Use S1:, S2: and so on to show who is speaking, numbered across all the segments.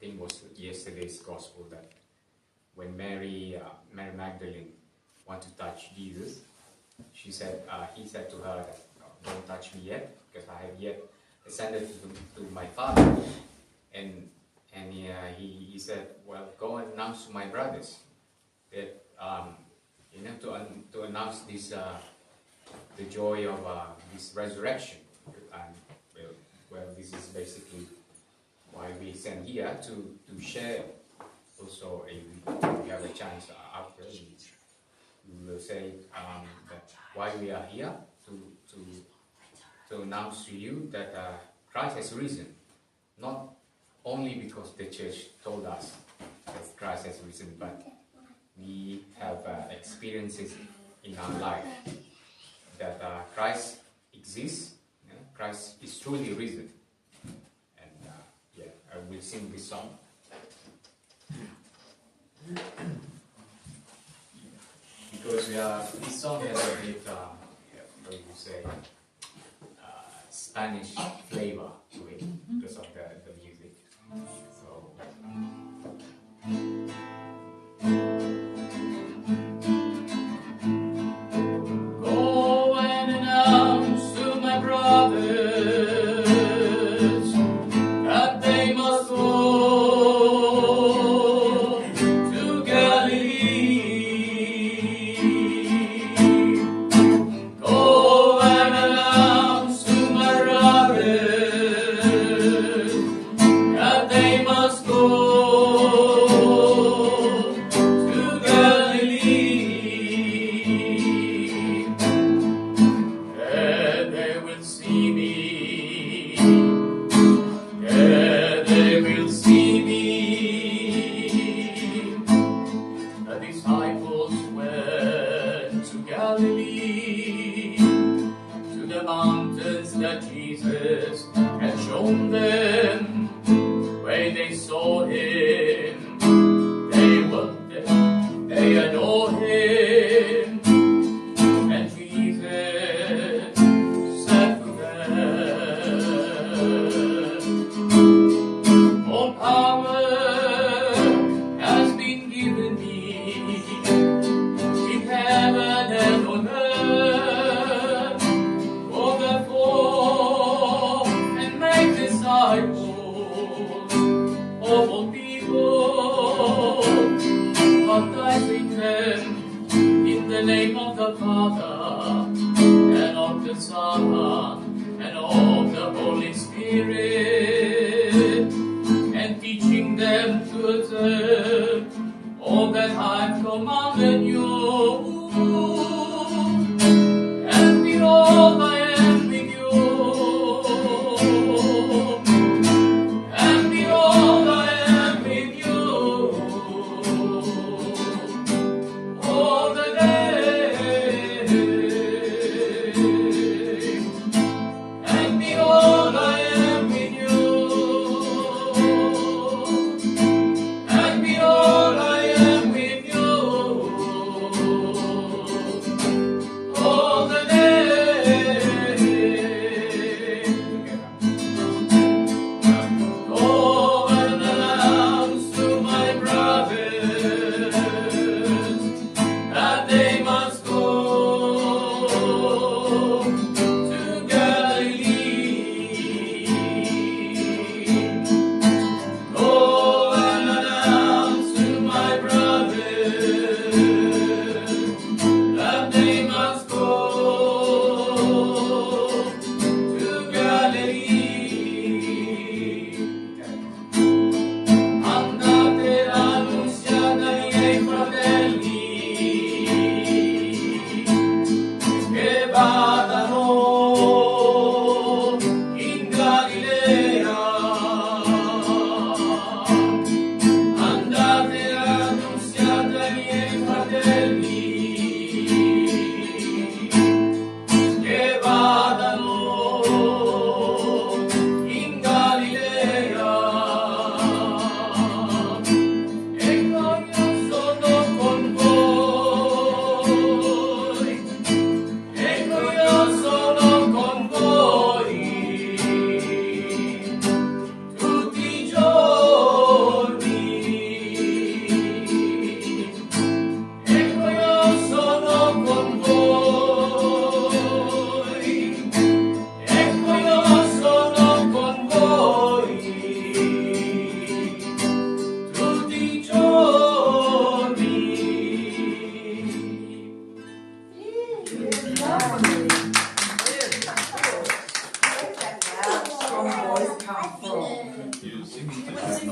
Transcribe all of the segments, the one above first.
S1: think it was yesterday's gospel, that when Mary Magdalene wanted to touch Jesus, he said to her that, don't touch me yet, because I have yet ascended to my Father. And he said, well, go and announce to my brothers that to announce this the joy of this resurrection. And well, this is basically why we send here to share. Also, if we have a chance after, we will say that why we are here to announce to you that Christ has risen. Not only because the church told us that Christ has risen, but we have experiences in our life that Christ exists. Christ is truly risen. And I will sing this song. Because this song has a bit, what you say, Spanish flavor to it because of the music. So. Go and announce to my brothers that they must go to Galilee. Go and announce to my brothers that they must go to Galilee. There they will see me. There they will see me. The disciples went to Galilee, to the mountains that Jesus had shown them. When they saw him, they worshiped, they adored him. And Jesus said to them, all power has been given me in heaven and on earth. Go therefore and make disciples of all people, baptizing them in the name of the Father and of the Son and of the Holy Spirit, and teaching them to observe all that I've commanded you. And behold, I am with you. And behold, I am with you all the day. And behold, I am with you. And behold, I am with you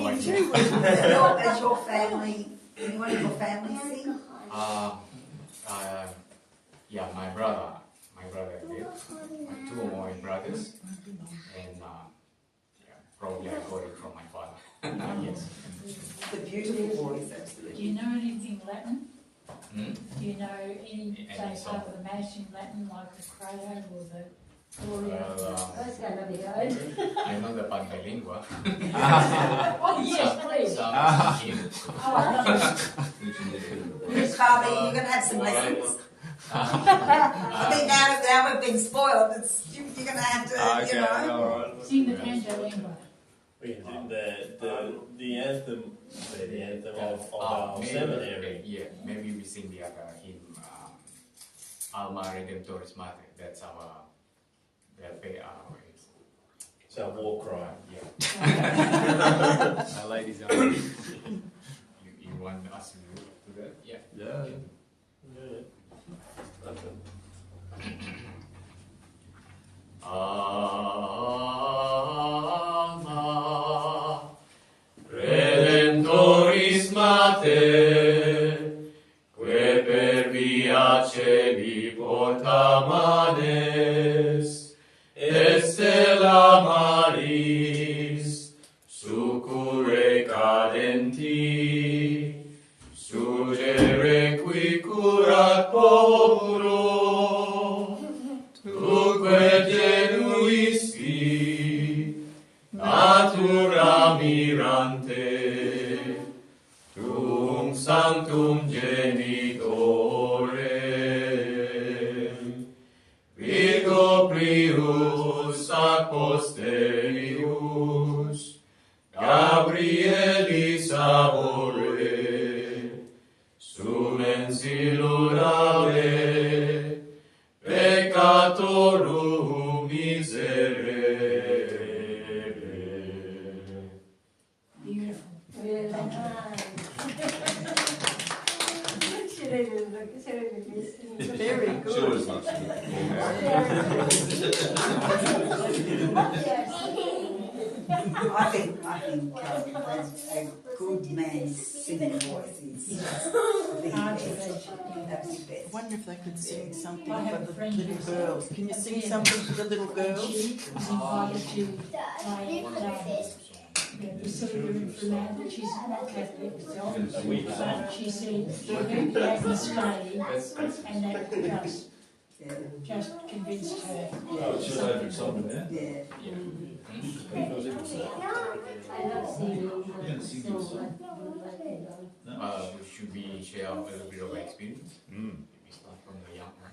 S1: no idea.
S2: too? Does your family, anyone in your family sing?
S1: Yeah, my brother did. Two of my brothers, and probably I got it from my father. Yes.
S2: The beautiful voice, absolutely.
S3: Do you know anything Latin?
S1: Hmm?
S3: Do you know any, say, part of the Mass in Latin, like the Credo or the Gloria?
S1: I know the part bilingua.
S3: Oh, yes, please.
S1: Some
S2: Yes, Father, you're going to have some lessons. I think now we've been spoiled, you're going to have to,
S3: Sing the Canto Lingua.
S4: We can do the anthem of our seminary.
S1: Yeah, maybe we sing the other hymn, Alma Redemptoris Mater. That's our
S4: It's our war cry.
S1: Yeah.
S5: Our ladies are.
S1: You want us to do that? Yeah.
S4: Yeah.
S1: Alma Redemptoris Mater, que per via celi porta manes, estella maris, succurre cadenti, surgere qui curat popolo, tuque genuisti, natura mirante, tum sanctum genitore, Virgo prius ac posterius, Gabrielis amore, sumens illurare, peccatorum miserere.
S3: Beautiful.
S2: Very good.
S5: Sure as much.
S2: I think a good man's singing voice is the best. That's the
S6: I
S2: best.
S6: wonder if they could sing something
S3: I have
S6: for
S3: a
S6: the
S3: friend
S6: little
S3: who's-
S6: girls. Can you sing something for the little girls?
S3: She was invited to play the Seminarian Easter. She's not Catholic herself. She said she heard the atmosphere and that just convinced her.
S4: Oh, it's your favourite song, yeah?
S2: Yeah.
S1: Should we share a little bit of experience? We start from the young one.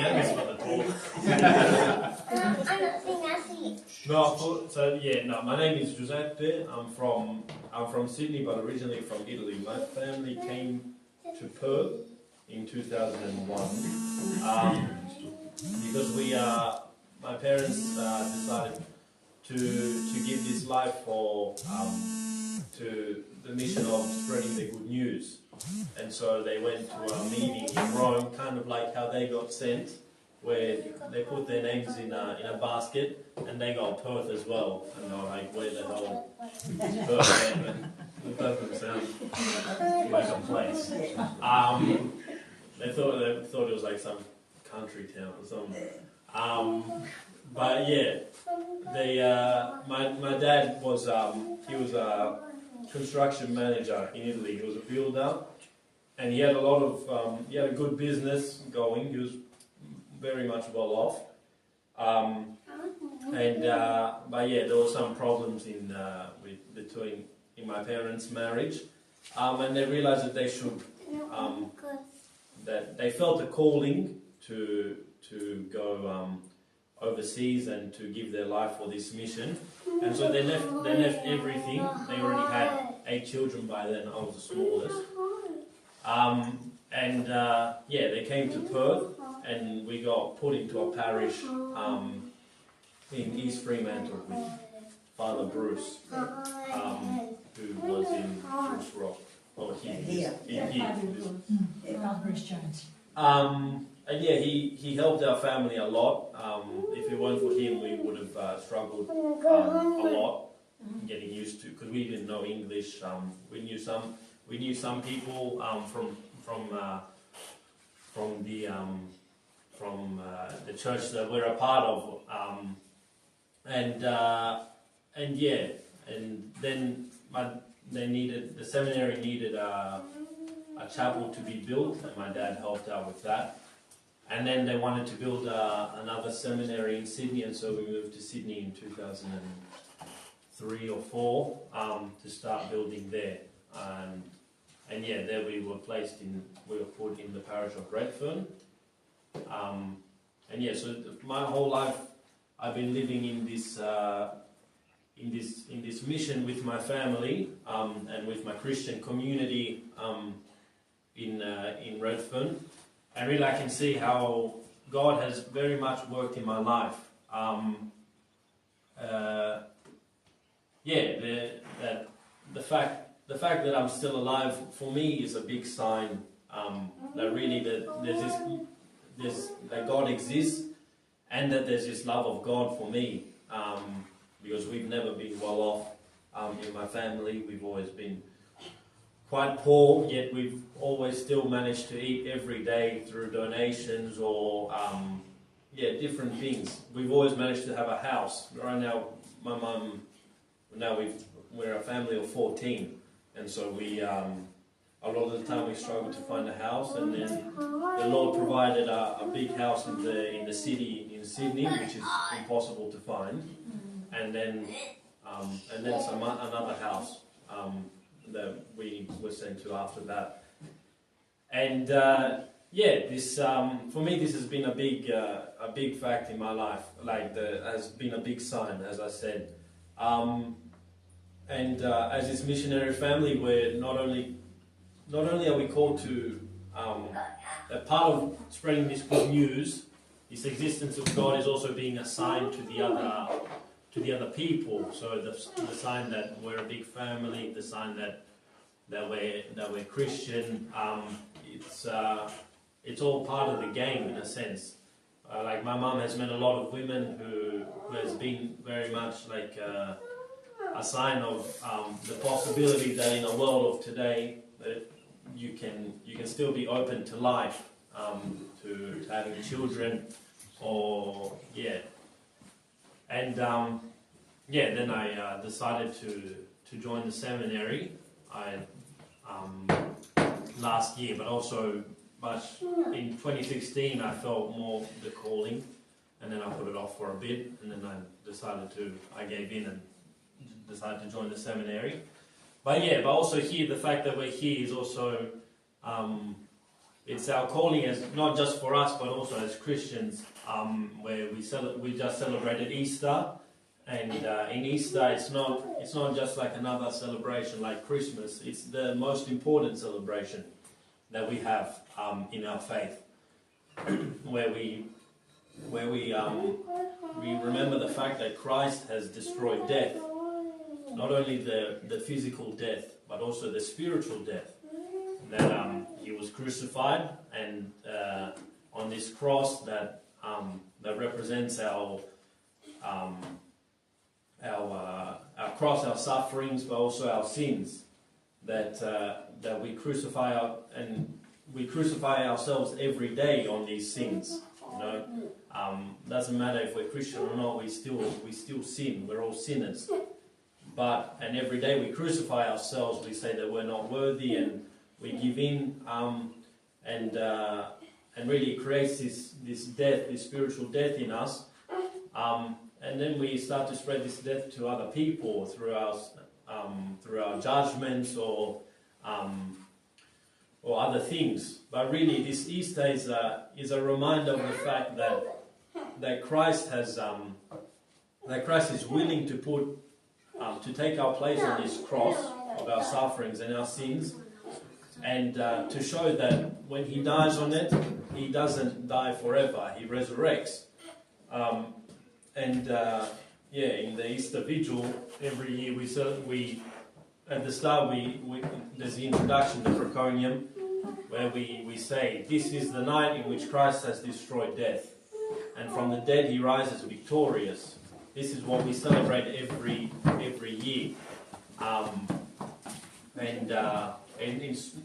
S4: Youngest one to talk. My name is Giuseppe. I'm from Sydney, but originally from Italy. My family came to Perth in 2001 because my parents decided to give this life to the mission of spreading the good news, and so they went to a meeting in Rome, kind of like how they got sent, where they put their names in a basket, and they got Perth as well, and they were like, where the hell is Perth? It doesn't sound like a place. They thought it was like some country town or something. But yeah, my dad was he was a construction manager in Italy. He was a builder, and he had he had a good business going. He was very much well off. But yeah, there were some problems in my parents' marriage, and they realized that they should that they felt a calling to go overseas and to give their life for this mission, and so they left everything. They already had 8 children by then. I was the smallest, they came to Perth, and we got put into a parish in East Fremantle with Father Bruce, who was in Bruce Rock, or here.
S3: Bruce Jones.
S4: yeah, he helped our family a lot. If it weren't for him, we would have struggled a lot getting used to, because we didn't know English. We knew some people from the church that we're a part of, and then the seminary needed a chapel to be built, and my dad helped out with that. And then they wanted to build another seminary in Sydney, and so we moved to Sydney in 2003 or 4 to start building there. And yeah, there we were put in the parish of Redfern. And yeah, so my whole life I've been living in this mission with my family and with my Christian community in Redfern. And really I can see how God has very much worked in my life. The fact that I'm still alive for me is a big sign that really that God exists, and that there's this love of God for me, because we've never been well off in my family. We've always been quite poor, yet we've always still managed to eat every day through donations or different things. We've always managed to have a house. Right now, my mum, we're a family of 14, and so we a lot of the time we struggle to find a house, and then the Lord provided a big house in the city in Sydney, which is impossible to find, and then another house that we were sent to after that. And this for me, this has been a big fact in my life. Has been a big sign, as I said. As this missionary family, we're not only are we called to a part of spreading this good news, this existence of God is also being assigned to the other people. So the sign that we're a big family, the sign that we're Christian, it's all part of the game in a sense. Like my mum has met a lot of women who has been very much like a sign of the possibility that in a world of today that you can still be open to life, to having children, then I decided to join the seminary last year, but in 2016 I felt more the calling, and then I put it off for a bit, and then I gave in and decided to join the seminary. But also here, the fact that we're here is also, it's our calling as not just for us, but also as Christians, where we just celebrated Easter, and in Easter it's not just like another celebration like Christmas. It's the most important celebration that we have in our faith, where we remember the fact that Christ has destroyed death. Not only the physical death, but also the spiritual death. That he was crucified, and on this cross that represents our cross, our sufferings, but also our sins. That we crucify ourselves every day on these sins. Doesn't matter if we're Christian or not. We still sin. We're all sinners. And every day we crucify ourselves, we say that we're not worthy, and we give in, and really it creates this death, this spiritual death in us, and then we start to spread this death to other people through our judgments or other things. But really, this Easter is a reminder of the fact that Christ is willing to take our place on this cross of our sufferings and our sins, and to show that when he dies on it, he doesn't die forever, he resurrects. In the Easter Vigil, every year we at the start there's the introduction, the Preconium, where we say, "This is the night in which Christ has destroyed death, and from the dead he rises victorious." This is what we celebrate every year. And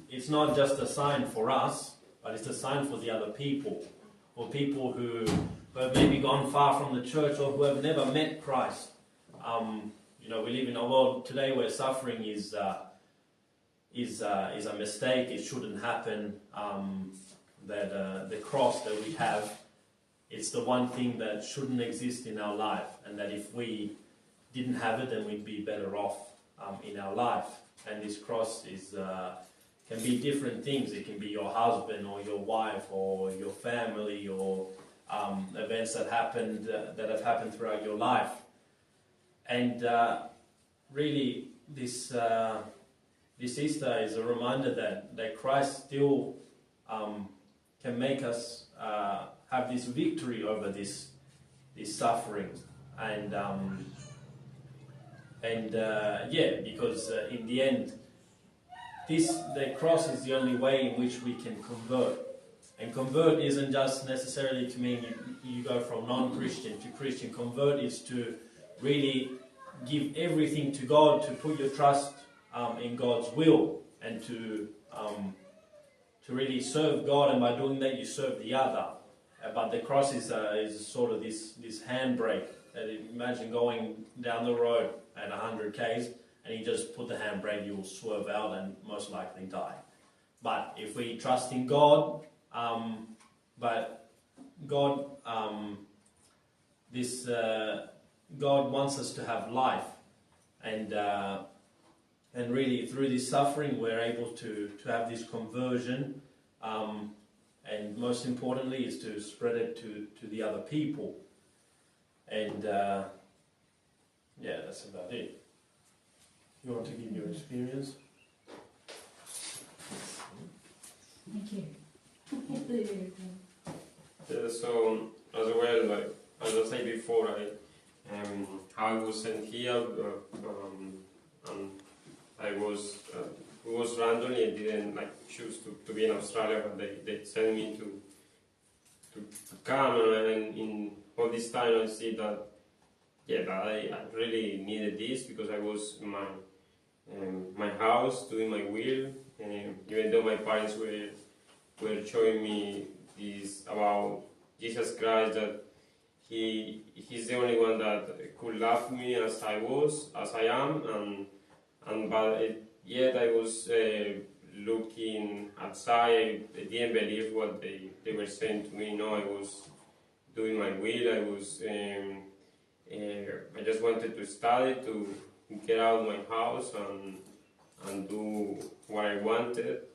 S4: it's not just a sign for us, but it's a sign for the other people, for people who have maybe gone far from the church or who have never met Christ. We live in a world today where suffering is a mistake. It shouldn't happen. That the cross that we have, it's the one thing that shouldn't exist in our life, and that if we didn't have it, then we'd be better off in our life. And this cross can be different things. It can be your husband or your wife or your family or events that have happened throughout your life. And really, this Easter is a reminder that Christ still can make us have this victory over this suffering. Because in the end, the cross is the only way in which we can convert. And convert isn't just necessarily to mean you go from non-Christian to Christian. Convert is to really give everything to God, to put your trust in God's will, and to really serve God, and by doing that you serve the other. But the cross is sort of this handbrake. Imagine going down the road at 100 k's and you just put the handbrake, you will swerve out and most likely die. But if we trust in God, God wants us to have life, and really through this suffering we're able to have this conversion, and most importantly is to spread it to the other people. And that's about it. You want to give your experience?
S3: Thank you.
S7: So as well, as I said before, I was sent here, and it was randomly. I didn't choose to be in Australia, but they sent me to come, and in all this time I see that I really needed this, because I was in my house doing my will, even though my parents were showing me this about Jesus Christ, that he's the only one that could love me as I am, yet I was looking outside. I didn't believe what they were saying to me. No, I was doing my will. I just wanted to study, to get out of my house and do what I wanted.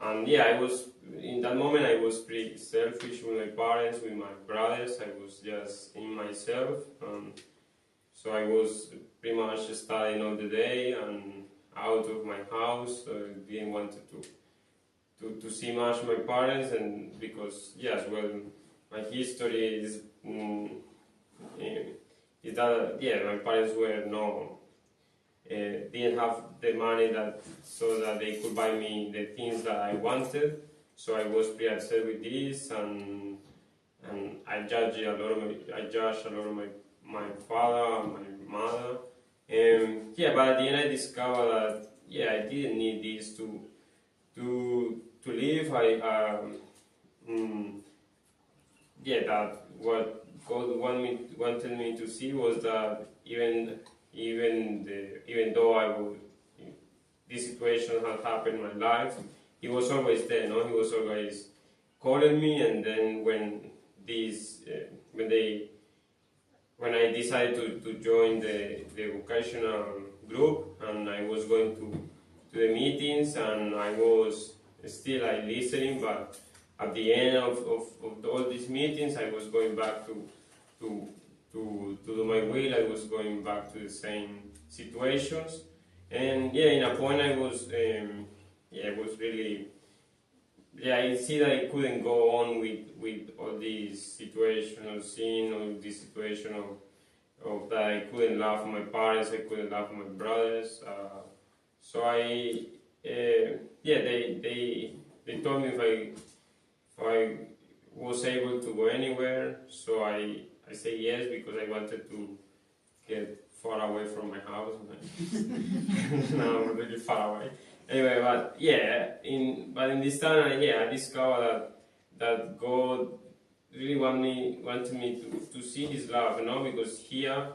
S7: I was, in that moment, I was pretty selfish with my parents, with my brothers. I was just in myself. So I was pretty much studying all the day and out of my house. I didn't want to see much my parents, and because, my history is that my parents were didn't have the money so that they could buy me the things that I wanted. So I was pretty upset with this, and I judged a lot of my father and my mother. But at the end I discovered that I didn't need this to live. That what God wanted me to see was that even though this situation had happened in my life, He was always there. No, He was always calling me. And then when I decided to join the vocational group, and I was going to the meetings, and I was still listening, but at the end of all these meetings, I was going back to do my will. I was going back to the same situations, and in a point I was really I see that I couldn't go on with all these situations, seeing all this situation of that I couldn't love my parents, I couldn't love my brothers. So they told me if I was able to go anywhere, so I say yes because I wanted to get far away from my house. Now I'm really far away. Anyway, but yeah, in this time, I discovered that God really wanted me to see His love, because here,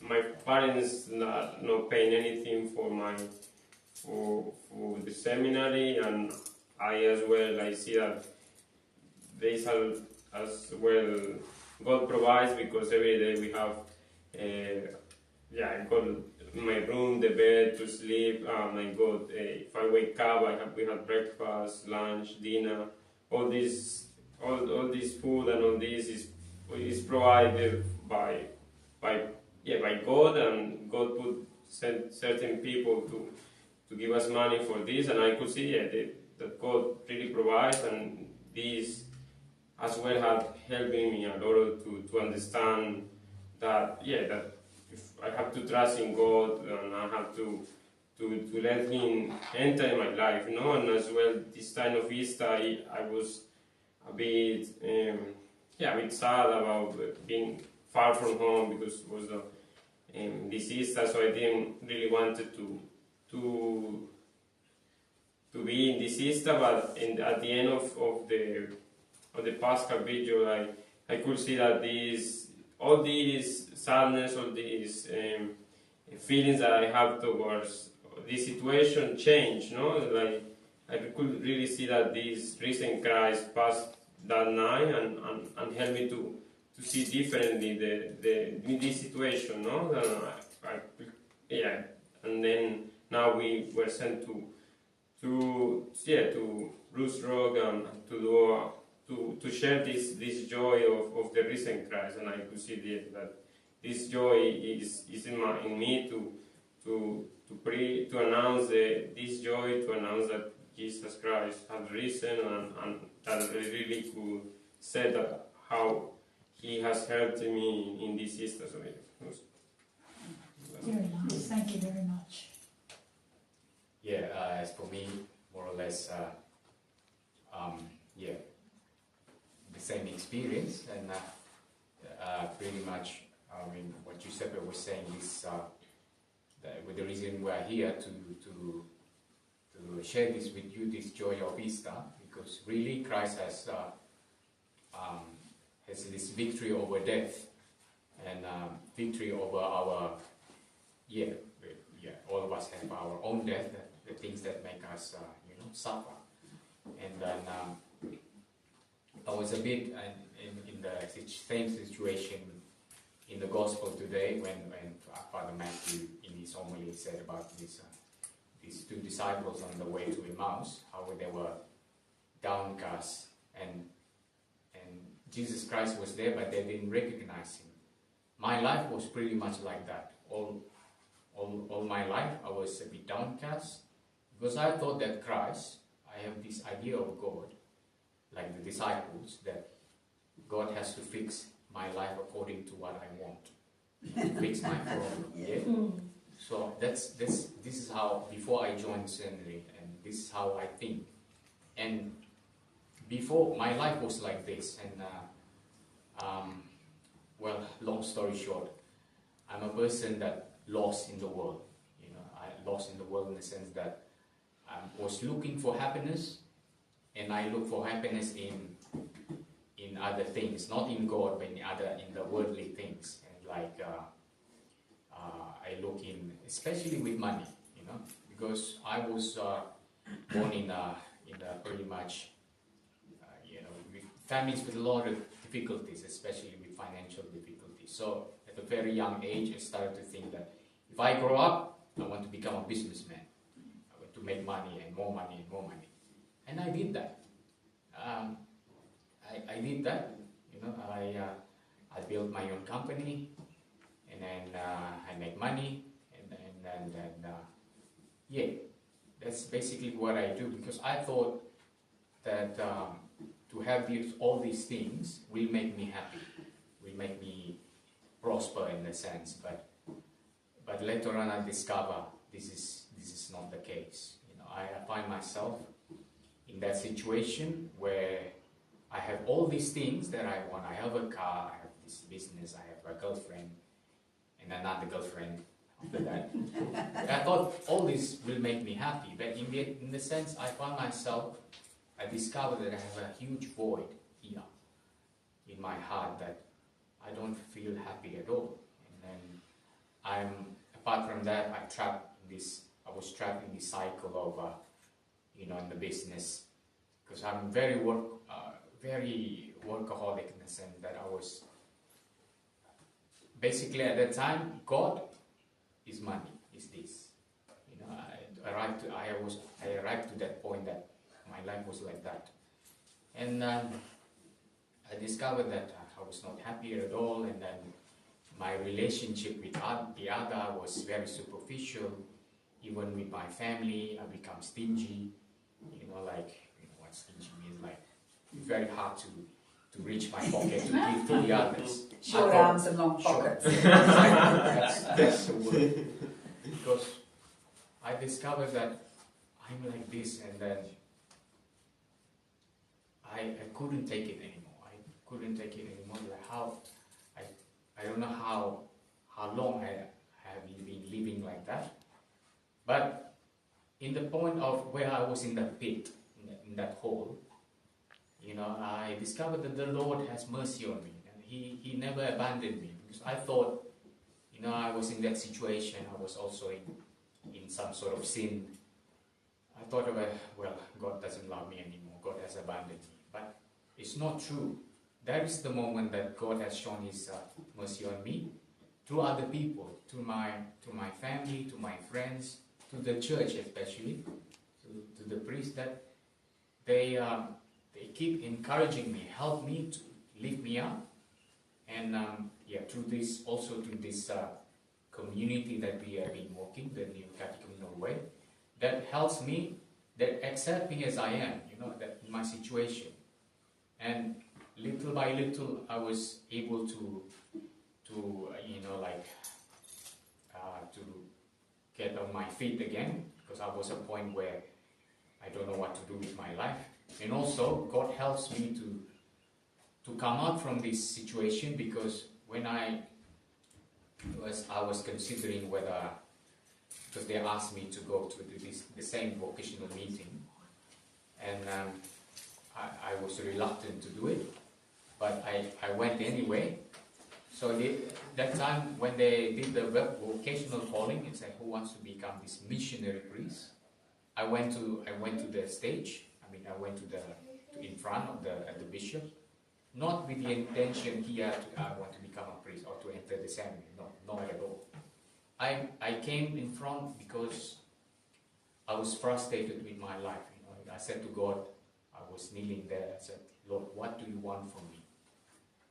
S7: my parents not paying anything for the seminary, and I as well. I see that there is as well God provides, because every day we have I got my room, the bed to sleep. I got if I wake up, we have breakfast, lunch, dinner. All this food and all this is provided by God, and God put certain people to give us money for this, and I could see that God really provides, and this as well have helped me a lot to understand that if I have to trust in God, and I have to let Him enter in my life, and as well this time of Easter I was a bit sad about being far from home, because it was this Easter, so I didn't really wanted to be in this Easter, but at the end of the Pascal video, I could see that all these sadness, all these feelings that I have towards this situation changed, Like I could really see that this risen Christ passed that night and helped me to see differently this situation, and then now we were sent to Bruce Rock and to share this joy of the risen Christ, and I could see that this joy is in me to announce this joy, to announce that Jesus Christ has risen, and that I really could say that how He has helped me in this Easter. So
S3: Very nice. Thank you very much.
S1: As for me, more or less, the same experience, and pretty much, what Giuseppe was saying is with the reason we are here to share this with you, this joy of Easter, because really Christ has this victory over death, and victory over our all of us have our own death, the things that make us suffer. And then I was a bit in the same situation in the gospel today when Father Matthew in his homily said about these two disciples on the way to Emmaus, how they were downcast, and Jesus Christ was there, but they didn't recognize Him. My life was pretty much like that. All my life I was a bit downcast, because I thought that Christ, I have this idea of God, like the disciples, that God has to fix my life according to what I want, fix my problem. So this is how, before I joined seminary, and this is how I think. And before, my life was like this, and long story short, I'm a person that lost in the world. I lost in the world in the sense that I was looking for happiness, and I look for happiness in other things, not in God, but in the worldly things. And like I look in, especially with money, because I was born in a pretty much with families with a lot of difficulties, especially with financial difficulties. So at a very young age, I started to think that if I grow up, I want to become a businessman. I want to make money and more money and more money. And I did that. I did that. I built my own company, and then I make money, and then that's basically what I do, because I thought that to have all these things will make me happy, will make me prosper in a sense. But later on I discover this is it's not the case. You know, I find myself in that situation where I have all these things that I want. I have a car, I have this business, I have a girlfriend, and another girlfriend after that. I thought all this will make me happy, but in the sense I found myself, I discovered that I have a huge void here in my heart that I don't feel happy at all. And then apart from that, I was trapped in this cycle of, you know, in the business, because I'm very workaholic in the sense that I was, basically at that time, God is money, is this. You know, I arrived to that point that my life was like that. And I discovered that I was not happy at all, and then my relationship with the other was very superficial. Even with my family, I become stingy. You know, what stingy means, like it's very hard to reach my pocket to give to the others.
S2: Short arms and long pockets.
S1: That's the word. Because I discovered that I'm like this, and then I couldn't take it anymore. I couldn't take it anymore. Like I don't know how long I have been living like that. But in the point of where I was in that pit, in that hole, you know, I discovered that the Lord has mercy on me, and He never abandoned me. Because I thought, you know, I was in that situation. I was also in some sort of sin. I thought, well, God doesn't love me anymore. God has abandoned me. But it's not true. That is the moment that God has shown His mercy on me through other people, to my family, to my friends, to the church especially, to the priest, that they keep encouraging me, help me to lift me up, and through this community that we have been working, the New Catechumenal Way, that helps me, that accept me as I am, you know, that in my situation. And little by little, I was able to to get on my feet again, because I was at a point where I don't know what to do with my life. And also, God helps me to come out from this situation, because when I was considering whether, because they asked me to go to the same vocational meeting, and I was reluctant to do it, but I went anyway. So that time when they did the vocational calling, it's like, who wants to become this missionary priest? I went to the stage. I mean, I went in front of the bishop, not with the intention here I want to become a priest or to enter the seminary. No, not at all. I came in front because I was frustrated with my life. You know, I said to God, I was kneeling there. I said, Lord, what do you want from me?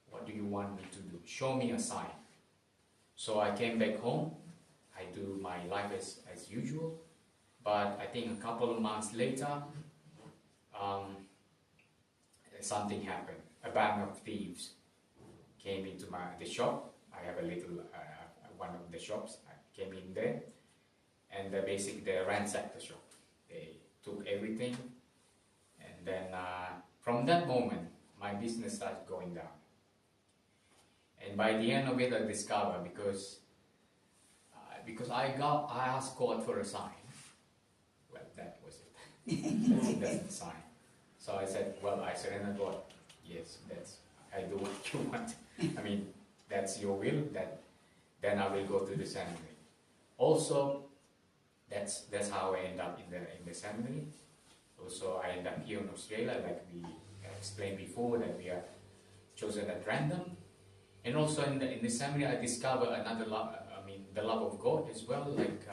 S1: What do you want me to do? Show me a sign. So I came back home. I do my life as usual. But I think a couple of months later, something happened. A band of thieves came into the shop. I have a little, one of the shops. I came in there, and basically they ransacked the shop. They took everything, and then from that moment, my business started going down. And by the end of it, I discovered, because I asked God for a sign. Well, that was it. That's the sign. So I said, well, I surrender God. Yes, I do what you want. I mean, that's your will. Then I will go to the seminary. Also, that's how I end up in the seminary. Also, I end up here in Australia, like we explained before, that we are chosen at random. And also in the seminary, I discovered another love. I mean, the love of God as well, like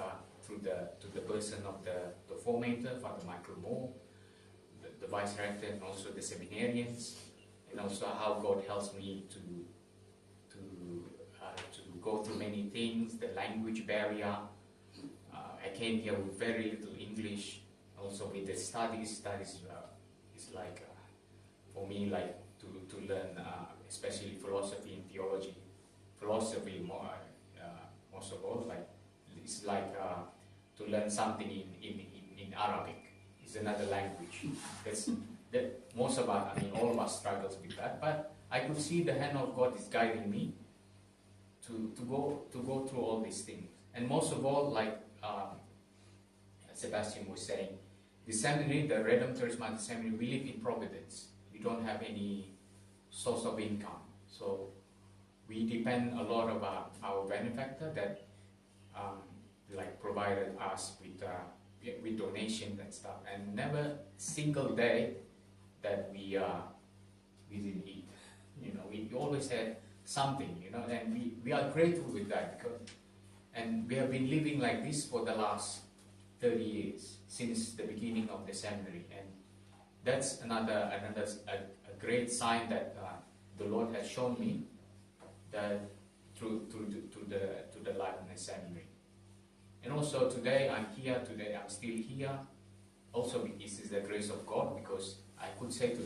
S1: through the person of the formator, Father Michael Moore, the vice rector, and also the seminarians, and also how God helps me to go through many things, the language barrier. I came here with very little English. Also with the studies is like for me, like to learn, especially philosophy and theology. Philosophy most of all, like it's like learn something in Arabic. It's another language. Most of us, all of us struggles with that. But I could see the hand of God is guiding me to go through all these things. And most of all, like Sebastian was saying, the seminary, the Redemptorist Seminary, we live in Providence. We don't have any source of income. So we depend a lot on our benefactor that provided us with donations and stuff. And never single day that we didn't eat. We always had something, and we are grateful with that and we have been living like this for the last 30 years since the beginning of the seminary, and that's another a great sign that the Lord has shown me that through the life in the seminary. And also today I'm still here. Also, this is the grace of God, because I could say to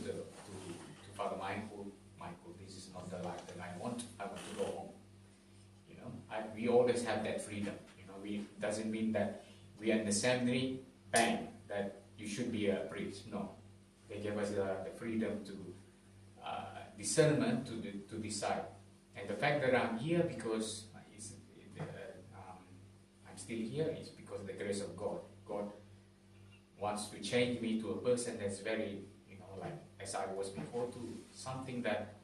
S1: Father Michael, this is not the life that I want to go home. We always have that freedom. It doesn't mean that we are in the seminary, bang, that you should be a priest. No, they gave us the freedom to discernment to decide. And the fact that I'm here because I'm still here is because of the grace of God. God wants to change me to a person that's very, as I was before, to something that,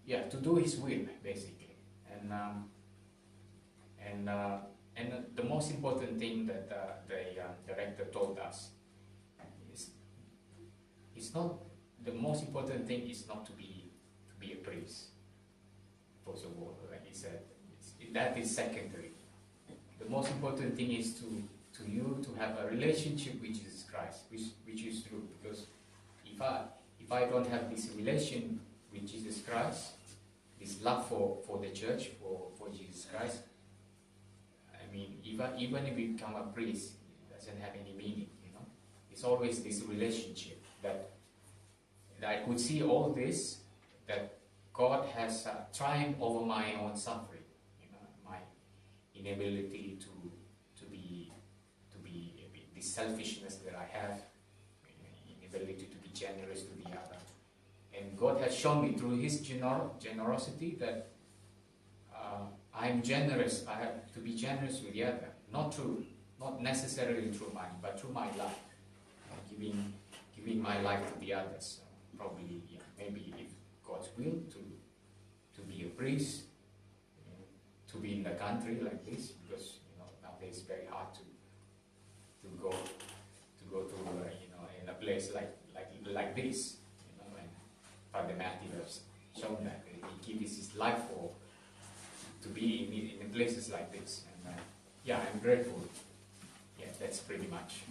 S1: to do His will, basically. And the most important thing that the rector told us is not, the most important thing is not to be a priest. First of all, like he said, that is secondary. The most important thing is to have a relationship with Jesus Christ, which is true. Because if I don't have this relation with Jesus Christ, this love for the church, for Jesus Christ, even if we become a priest, it doesn't have any meaning. It's always this relationship that I could see all this, that God has triumphed over my own suffering, my inability to be this selfishness that I have, inability to be generous to the other. And God has shown me through His generosity that I'm generous. I have to be generous with the other, not necessarily through money, but through my life, giving my life to the others. Probably, maybe if God's will to be a priest, to be in the country like this, because nowadays it's very hard to go to in a place like this, and Father Matthew has shown that he gives his life to be in places like this, and I'm grateful. That's pretty much.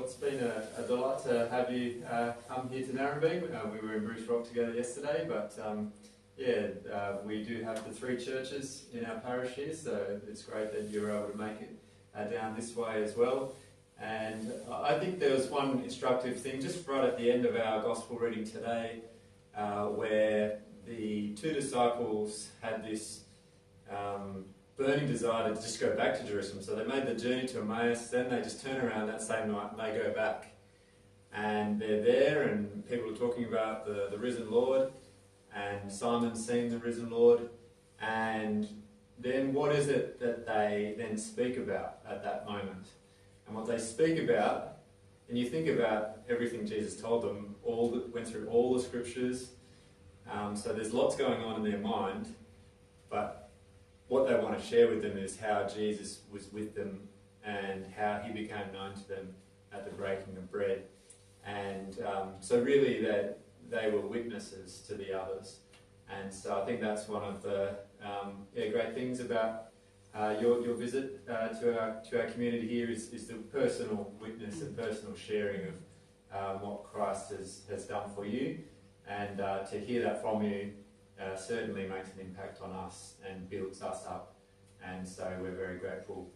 S5: It's been a delight to have you come here to Narembeen. We were in Bruce Rock together yesterday, but we do have the 3 churches in our parish here, so it's great that you were able to make it down this way as well. And I think there was one instructive thing just right at the end of our gospel reading today, where the 2 disciples had this burning desire to just go back to Jerusalem. So they made the journey to Emmaus, then they just turn around that same night and they go back. And they're there and people are talking about the risen Lord, and Simon's seen the risen Lord. And then what is it that they then speak about at that moment? And what they speak about, and you think about everything Jesus told them, went through all the scriptures, so there's lots going on in their mind, but what they want to share with them is how Jesus was with them and how He became known to them at the breaking of bread. And so really that they were witnesses to the others. And so I think that's one of the great things about your visit to our community here is the personal witness and personal sharing of what Christ has done for you. And to hear that from you certainly makes an impact on us and builds us up and so we're very grateful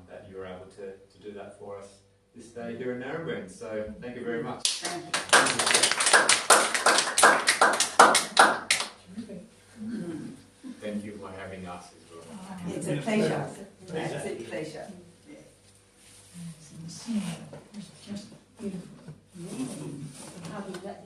S5: that you were able to do that for us this day here in Narembeen. So thank you very much.
S1: Thank you for having us as well.
S2: It's a pleasure. Absolute pleasure.
S3: It's just beautiful. How we let